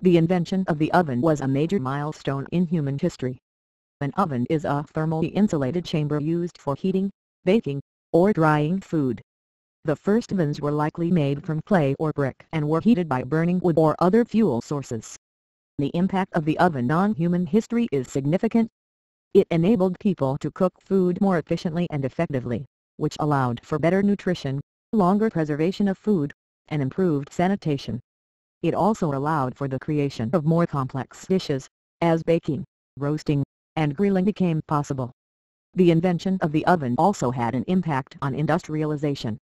The invention of the oven was a major milestone in human history. An oven is a thermally insulated chamber used for heating, baking, or drying food. The first ovens were likely made from clay or brick and were heated by burning wood or other fuel sources. The impact of the oven on human history is significant. It enabled people to cook food more efficiently and effectively, which allowed for better nutrition, longer preservation of food, and improved sanitation. It also allowed for the creation of more complex dishes, as baking, roasting, and grilling became possible. The invention of the oven also had an impact on industrialization.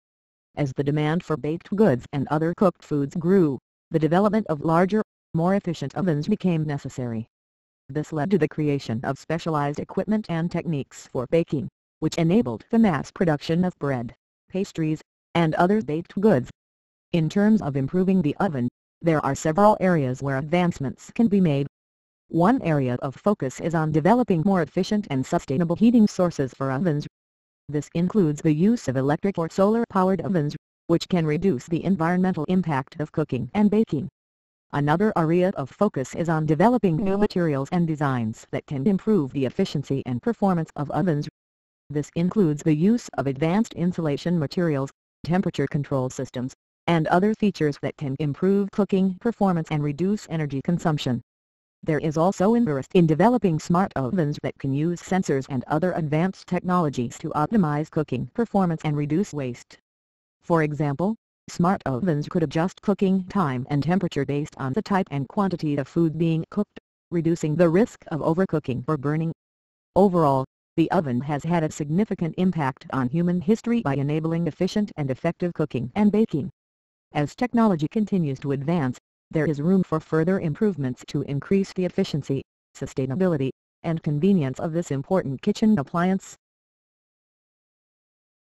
As the demand for baked goods and other cooked foods grew, the development of larger, more efficient ovens became necessary. This led to the creation of specialized equipment and techniques for baking, which enabled the mass production of bread, pastries, and other baked goods. In terms of improving the oven, there are several areas where advancements can be made. One area of focus is on developing more efficient and sustainable heating sources for ovens. This includes the use of electric or solar-powered ovens, which can reduce the environmental impact of cooking and baking. Another area of focus is on developing new materials and designs that can improve the efficiency and performance of ovens. This includes the use of advanced insulation materials, temperature control systems, and other features that can improve cooking performance and reduce energy consumption. There is also interest in developing smart ovens that can use sensors and other advanced technologies to optimize cooking performance and reduce waste. For example, smart ovens could adjust cooking time and temperature based on the type and quantity of food being cooked, reducing the risk of overcooking or burning. Overall, the oven has had a significant impact on human history by enabling efficient and effective cooking and baking. As technology continues to advance, there is room for further improvements to increase the efficiency, sustainability, and convenience of this important kitchen appliance.